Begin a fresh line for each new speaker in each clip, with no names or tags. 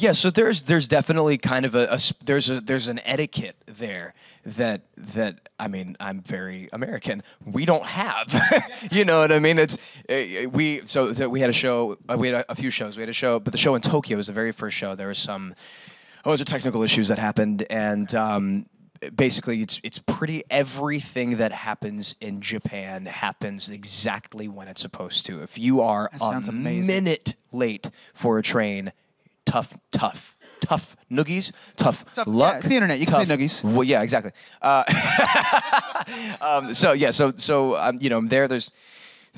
Yeah, so there's definitely kind of there's an etiquette there that I mean, I'm very American. We don't have, you know what I mean? It's we had a show. We had a few shows. We had a show, but the show in Tokyo was the very first show. There was some bunch of technical issues that happened, and basically it's pretty everything that happens in Japan happens exactly when it's supposed to. If you are a minute late for a train, tough noogies, tough luck.
Yeah, it's the internet. You can say noogies.
Well, yeah, exactly. You know, I'm there. There's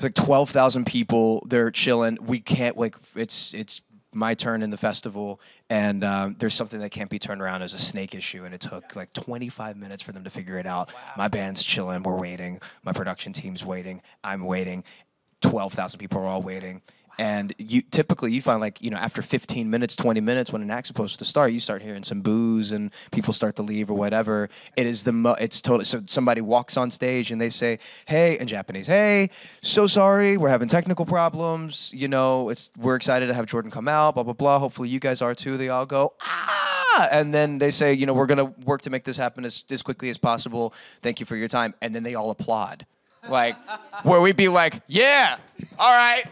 like 12,000 people. They're chilling. We can't it's my turn in the festival, and there's something that can't be turned around as a snake issue, and it took like 25 minutes for them to figure it out. Wow. My band's chilling. We're waiting. My production team's waiting. I'm waiting. 12,000 people are all waiting. And typically you find, like, you know, after 15 minutes, 20 minutes, when an act's supposed to start, you start hearing some boos and people start to leave or whatever. It is it's totally, so somebody walks on stage and they say, hey, in Japanese, hey, so sorry, we're having technical problems, you know, we're excited to have Jordan come out, blah, blah, blah, hopefully you guys are too. They all go, ah, and then they say, you know, we're going to work to make this happen as quickly as possible. Thank you for your time. And then they all applaud. Like, where we'd be like, yeah, all right.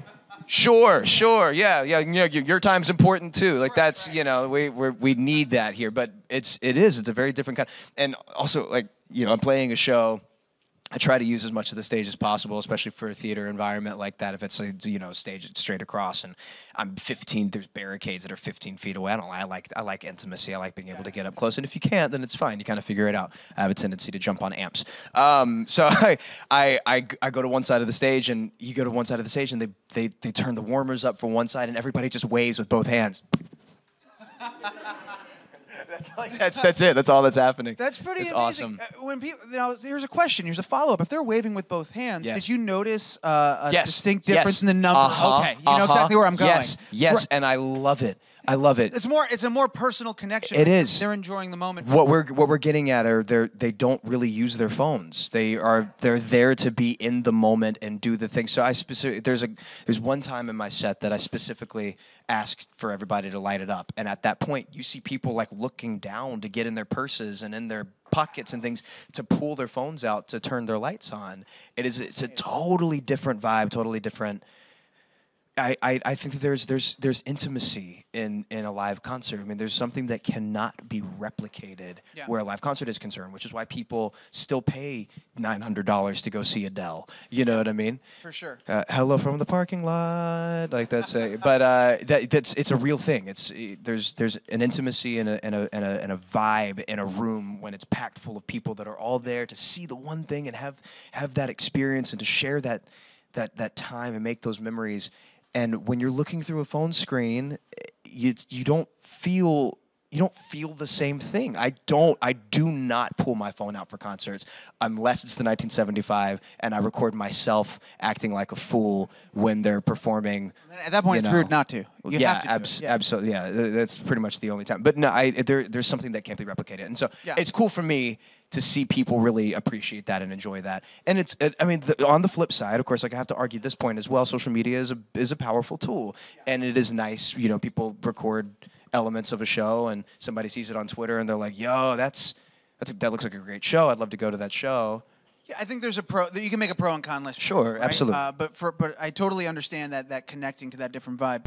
Sure, yeah, your time's important too. Like, that's, you know, we need that here, but it's a very different kind. And also, like, you know, I'm playing a show. I try to use as much of the stage as possible, especially for a theater environment like that. If it's a, you know, stage straight across, and I'm 15, there's barricades that are 15 feet away. I like intimacy. I like being able to get up close. And if you can't, then it's fine. You kind of figure it out. I have a tendency to jump on amps. So I go to one side of the stage, and you go to one side of the stage, and they turn the warmers up for one side, and everybody just waves with both hands. That's it. That's all that's happening.
That's pretty
it's
amazing.
Awesome.
When people, here's a question. Here's a follow-up. If they're waving with both hands, did you notice a distinct difference in the number? Okay, you know exactly where I'm going.
Yes, right. And I love it. I love it.
It's a more personal connection.
It is.
They're enjoying the moment.
What we're getting at are they don't really use their phones. They're there to be in the moment and do the thing. So there's one time in my set that I specifically asked for everybody to light it up, and at that point you see people like looking down to get in their purses and in their pockets and things to pull their phones out to turn their lights on. It's a totally different vibe, totally different. I think that there's intimacy in a live concert. I mean, there's something that cannot be replicated where a live concert is concerned, which is why people still pay $900 to go see Adele. You know what I mean?
For sure.
Hello from the parking lot, like that's it's a real thing. There's an intimacy and a vibe in a room when it's packed full of people that are all there to see the one thing and have that experience and to share that time and make those memories. And when you're looking through a phone screen, you don't feel the same thing. I do not pull my phone out for concerts unless it's the 1975 and I record myself acting like a fool when they're performing.
At that point, it's rude not to. You have to
absolutely. Yeah, that's pretty much the only time. But no, there's something that can't be replicated, and so it's cool for me to see people really appreciate that and enjoy that. And on the flip side, of course, like I have to argue this point as well. Social media is a powerful tool, and it is nice. You know, people record elements of a show, and somebody sees it on Twitter, and they're like, "Yo, that looks like a great show. I'd love to go to that show."
Yeah, I think there's you can make a pro and con list.
Sure,
right?
absolutely.
But I totally understand that connecting to that different vibe.